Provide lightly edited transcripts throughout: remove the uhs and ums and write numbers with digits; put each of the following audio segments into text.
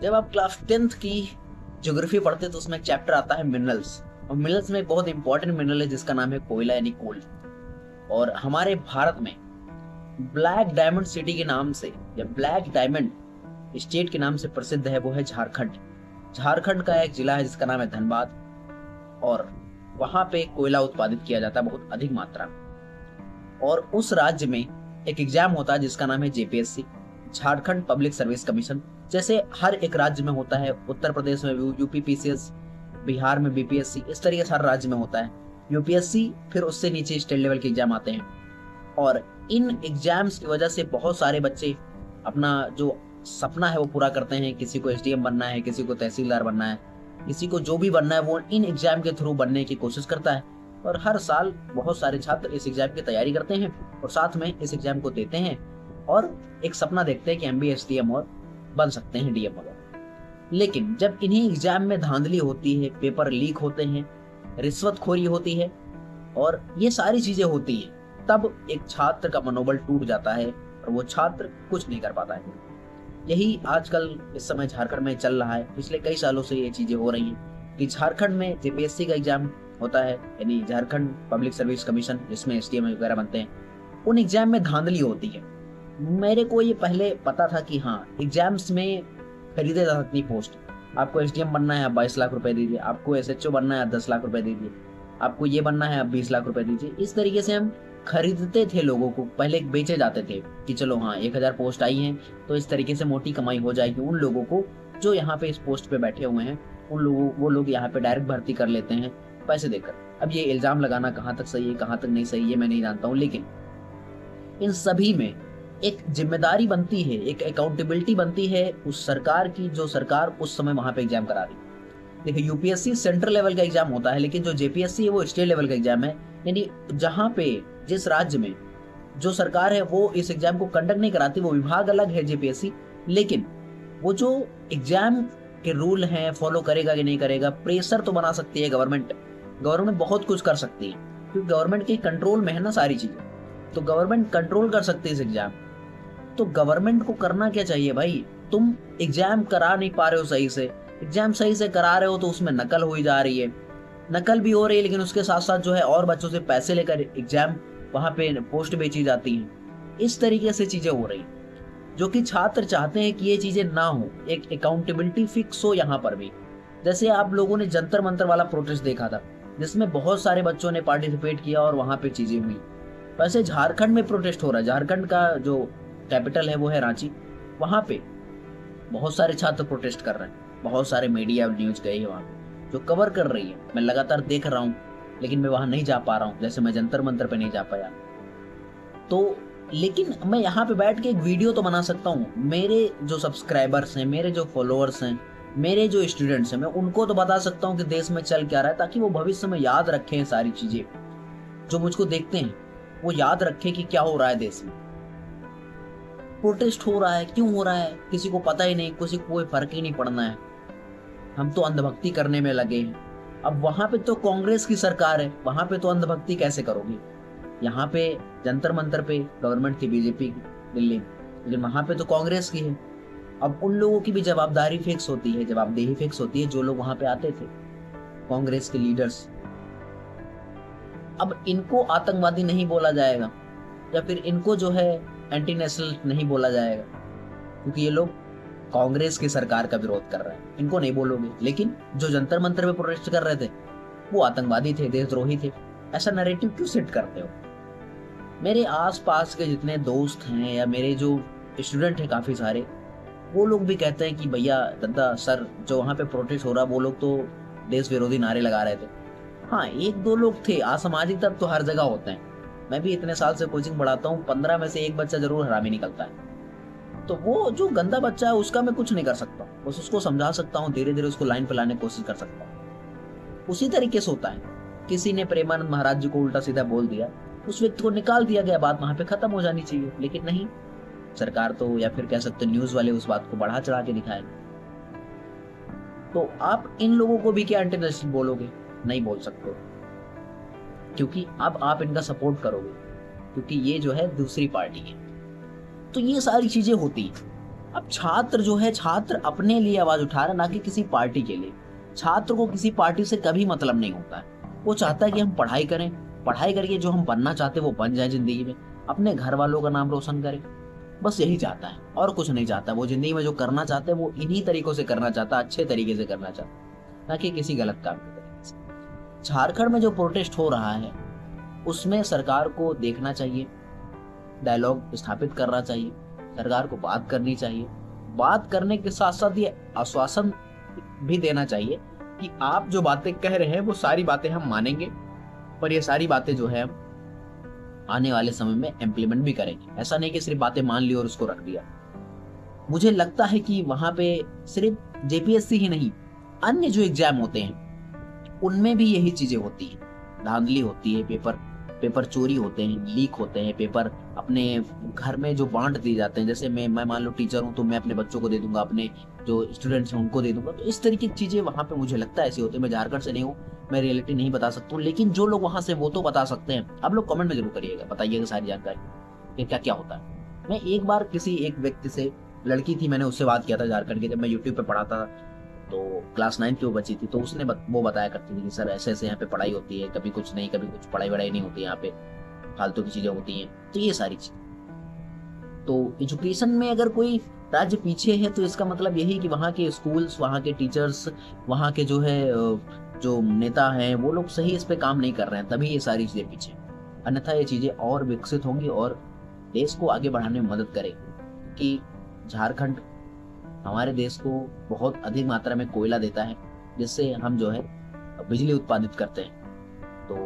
जब आप class 10th की ज्योग्राफी पढ़ते हैं तो उसमें एक चैप्टर आता है मिनरल्स, और मिनरल्स में एक बहुत इंपॉर्टेंट मिनरल है जिसका नाम है कोयला यानी कोल। और हमारे भारत में ब्लैक डायमंड सिटी के नाम से या ब्लैक डायमंड स्टेट के नाम से प्रसिद्ध है वो है झारखंड। झारखंड का एक जिला है जिसका नाम है धनबाद, और वहां पे कोयला उत्पादित किया जाता है बहुत अधिक मात्रा में। और उस राज्य में एक एग्जाम होता है जिसका नाम है JPSC, Jharkhand public service commission. जैसे हर एक राज्य में होता है, उत्तर प्रदेश में यूपी पीसीएस, बिहार में बीपीएससी, इस तरीके से हर राज्य में होता है यूपीएससी। फिर उससे नीचे स्टेट लेवल के एग्जाम आते हैं, और इन एग्जाम्स की वजह से बहुत सारे बच्चे अपना जो सपना है वो पूरा करते हैं। किसी को एसडीएम बनना है, किसी को तहसीलदार बनना है, किसी को जो भी बनना है वो इन एग्जाम के थ्रू बनने की कोशिश करता है। और हर साल बहुत सारे छात्र इस एग्जाम की तैयारी करते हैं और साथ में इस एग्जाम को देते हैं और एक सपना देखते हैं कि हम भी एसडीएम और बन सकते हैं, डीएम वगैरह। लेकिन जब इन्हीं एग्जाम में धांधली होती है, पेपर लीक होते हैं, रिश्वतखोरी होती है और ये सारी चीजें होती है, तब एक छात्र का मनोबल टूट जाता है और वो छात्र कुछ नहीं कर पाता है। यही आजकल इस समय झारखंड में चल रहा है। पिछले कई सालों से ये चीजें हो रही हैं कि झारखंड में जेपीएससी का एग्जाम होता है, यानी झारखंड पब्लिक सर्विस कमीशन, जिसमें एसडीएम वगैरह बनते हैं। उन एग्जाम में धांधली होती है। मेरे को ये पहले पता था कि हाँ, एग्जाम्स में खरीदे जा सकती पोस्ट। आपको एसडीएम बनना है, आप 22 लाख रुपए दीजिए। आपको एसएचओ बनना है, आप 10 लाख रुपए दीजिए। आपको ये बनना है, आप 20 लाख रुपए दीजिए। इस तरीके से हम खरीदते थे लोगों को, पहले बेचे जाते थे कि चलो हाँ 1000 पोस्ट आई हैं तो इस तरीके से मोटी कमाई हो जाएगी उन लोगों को जो यहाँ पे इस पोस्ट पे बैठे हुए हैं। वो लोग यहाँ पे डायरेक्ट भर्ती कर लेते हैं पैसे देकर। अब ये इल्जाम लगाना कहाँ तक सही है, कहाँ तक नहीं सही है, मैं नहीं जानता हूँ, लेकिन इन सभी में एक जिम्मेदारी बनती है, एक अकाउंटेबिलिटी बनती है उस सरकार की, जो सरकार उस समय वहां पे एग्जाम करा रही। देखिए, यूपीएससी सेंट्रल लेवल का एग्जाम होता है, लेकिन जो जेपीएससी है वो स्टेट लेवल का एग्जाम है। यानी जहां पे जिस राज्य में जो सरकार है वो इस एग्जाम को कंडक्ट नहीं कराती, वो विभाग अलग है जेपीएससी, लेकिन वो जो एग्जाम के रूल हैं फॉलो करेगा कि नहीं करेगा, प्रेशर तो बना सकती है गवर्नमेंट। गवर्नमेंट बहुत कुछ कर सकती है क्योंकि गवर्नमेंट के कंट्रोल में है ना सारी चीजें, तो गवर्नमेंट कंट्रोल कर सकती है इस एग्जाम। तो गवर्नमेंट को करना क्या चाहिए भाई, तुम एग्जाम करा नहीं पा रहे हो सही से, एग्जाम सही से करा रहे हो तो उसमें नकल हो ही जा रही है, नकल भी हो रही है, लेकिन उसके साथ साथ जो है और बच्चों से पैसे लेकर एग्जाम वहां पे पोस्ट बेची जाती हैं। इस तरीके से चीजें हो रही जो कि छात्र चाहते हैं कि ये चीजें ना हो, एक अकाउंटेबिलिटी फिक्स हो यहाँ पर भी। जैसे आप लोगों ने जंतर मंतर वाला प्रोटेस्ट देखा था जिसमें बहुत सारे बच्चों ने पार्टिसिपेट किया और वहां पे चीजें हुई। वैसे झारखंड में प्रोटेस्ट हो रहा है, झारखंड का जो कैपिटल है वो है रांची, वहां पे बहुत सारे छात्र प्रोटेस्ट कर रहे हैं। बहुत सारे मीडिया न्यूज गए हैं वहां पे जो कवर कर रही है, मैं लगातार देख रहा हूँ, लेकिन मैं वहां नहीं जा पा रहा हूँ, जैसे मैं जंतर मंतर पे नहीं जा पाया। तो लेकिन मैं यहाँ पे बैठ के एक वीडियो तो बना सकता हूँ। मेरे जो सब्सक्राइबर्स हैं, मेरे जो फॉलोअर्स हैं, मेरे जो स्टूडेंट्स हैं, मैं उनको तो बता सकता हूँ कि देश में चल क्या रहा है, ताकि वो भविष्य में याद रखें सारी चीजें। जो मुझको देखते हैं वो याद रखें कि क्या हो रहा है देश में, प्रोटेस्ट हो रहा है, क्यों हो रहा है, किसी को पता ही नहीं, किसी को कोई फर्क ही नहीं पड़ना है। हम तो अंधभक्ति करने में लगे हैं। अब वहां पे तो कांग्रेस की सरकार है, वहां पे तो अंधभक्ति कैसे करोगे। यहाँ पे जंतर मंतर पे गवर्नमेंट थी बीजेपी की दिल्ली, लेकिन वहां पे तो कांग्रेस की है। अब उन लोगों की भी जवाबदारी फिक्स होती है, जवाबदेही फिक्स होती है, जो लोग वहां पे आते थे कांग्रेस के लीडर्स। अब इनको आतंकवादी नहीं बोला जाएगा या फिर इनको जो है एंटी नेशनल नहीं बोला जाएगा क्योंकि ये लोग कांग्रेस की सरकार का विरोध कर रहे हैं, इनको नहीं बोलोगे। लेकिन जो जंतर मंतर पे प्रोटेस्ट कर रहे थे वो आतंकवादी थे, देशद्रोही थे। ऐसा नैरेटिव क्यों सेट करते हो। मेरे आसपास के जितने दोस्त हैं या मेरे जो स्टूडेंट हैं काफी सारे, वो लोग भी कहते हैं कि भैया दादा सर जो वहां पे प्रोटेस्ट हो रहा वो लोग तो देश विरोधी नारे लगा रहे थे। हाँ, एक दो लोग थे, असामाजिक तत्व तो हर जगह होते हैं। मैं भी इतने साल से कोचिंग पढ़ाता हूँ, 15 में से एक बच्चा जरूर हरामी निकलता है। तो वो जो गंदा बच्चा है उसका मैं कुछ नहीं कर सकता, बस उसको समझा सकता हूँ, धीरे धीरे उसको लाइन पे लाने की कोशिश कर सकता हूँ। उसी तरीके से होता है। किसी ने प्रेमानंद महाराज जी को उल्टा सीधा बोल दिया, उस व्यक्ति को निकाल दिया गया, बात वहां पे खत्म हो जानी चाहिए। लेकिन नहीं, सरकार तो या फिर कह सकते न्यूज वाले उस बात को बढ़ा चढ़ा के दिखाएंगे। तो आप इन लोगों को भी क्या इंटरनेशनल बोलोगे, नहीं बोल सकते, क्योंकि अब आप इनका सपोर्ट करोगे, क्योंकि ये जो है दूसरी पार्टी है। तो ये सारी चीजें होती हैं। अब छात्र जो है, छात्र अपने लिए आवाज उठा रहा है, ना कि किसी पार्टी के लिए। छात्र को किसी पार्टी से कभी मतलब नहीं होता है। वो चाहता है कि हम पढ़ाई करें, पढ़ाई करके जो हम बनना चाहते हैं वो बन जाए जिंदगी में, अपने घर वालों का नाम रोशन करें, बस यही चाहता है और कुछ नहीं चाहता। वो जिंदगी में जो करना चाहता है वो इन्हीं तरीकों से करना चाहता है, अच्छे तरीके से करना चाहता है, ना कि किसी गलत काम के तरीके से। झारखंड में जो प्रोटेस्ट हो रहा है उसमें सरकार को देखना चाहिए, डायलॉग स्थापित करना चाहिए, सरकार को बात करनी चाहिए। बात करने के साथ साथ ये आश्वासन भी देना चाहिए कि आप जो बातें कह रहे हैं वो सारी बातें हम मानेंगे, पर ये सारी बातें जो है हम आने वाले समय में इम्प्लीमेंट भी करेंगे। ऐसा नहीं कि सिर्फ बातें मान ली और उसको रख दिया। मुझे लगता है कि वहां पे सिर्फ जेपीएससी ही नहीं, अन्य जो एग्जाम होते हैं उनमें भी यही चीजें होती है, धांधली होती है, पेपर चोरी होते हैं, लीक होते हैं पेपर, अपने घर में जो बांट दिए जाते हैं। जैसे मैं मान लो टीचर हूं तो मैं अपने बच्चों को दे दूंगा, अपने जो स्टूडेंट्स हैं उनको दे दूंगा। तो इस तरीके की चीजें वहां पे मुझे लगता है ऐसी होती है। मैं झारखंड से नहीं हूँ, मैं रियलिटी नहीं बता सकता हूँ, लेकिन जो लोग वहां से वो तो बता सकते हैं। आप लोग कमेंट में जरूर करिएगा, बताइएगा सारी जानकारी कि क्या क्या होता है। मैं एक बार किसी एक व्यक्ति से, लड़की थी, मैंने उससे बात किया था झारखंड की, जब मैं यूट्यूब पे पढ़ाता था तो क्लास 9 की वो बच्ची थी, तो उसने वो बताया करती थी कि सर ऐसे ऐसे यहाँ पे पढ़ाई होती है, कभी कुछ नहीं, कभी कुछ पढ़ाई वढ़ाई नहीं होती, यहाँ पे फालतू की चीजें होती हैं। तो ये सारी चीज, तो एजुकेशन में अगर कोई राज्य पीछे है तो इसका मतलब यही कि वहाँ के स्कूल्स, वहाँ के टीचर्स, वहाँ के जो है जो नेता हैं वो लोग सही इस पे काम नहीं कर रहे हैं, तभी ये सारी चीजें पीछे। अन्यथा ये चीजें और विकसित होंगी और देश को आगे बढ़ाने में मदद करेगी। कि झारखंड हमारे देश को बहुत अधिक मात्रा में कोयला देता है, जिससे हम जो है बिजली उत्पादित करते हैं। तो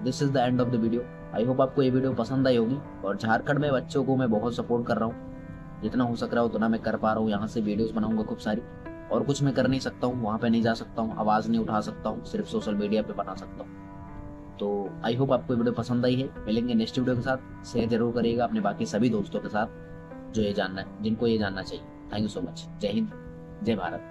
this is the end of the video. I hope आपको ये वीडियो पसंद आई होगी। और झारखंड में बच्चों को मैं बहुत सपोर्ट कर रहा हूँ, जितना हो सक रहा हो उतना मैं कर पा रहा हूँ। यहाँ से वीडियोस बनाऊंगा खूब सारी, और कुछ मैं कर नहीं सकता हूँ, वहाँ पे नहीं जा सकता हूँ, आवाज़ नहीं उठा सकता हूँ, सिर्फ सोशल मीडिया पे बना सकता हूँ। तो आई होप आपको वीडियो पसंद आई है। मिलेंगे नेक्स्ट वीडियो के साथ। शेयर जरूर करिएगा अपने बाकी सभी दोस्तों के साथ जो ये जानना है, जिनको ये जानना चाहिए। Thank you so much. जय हिंद, जय भारत।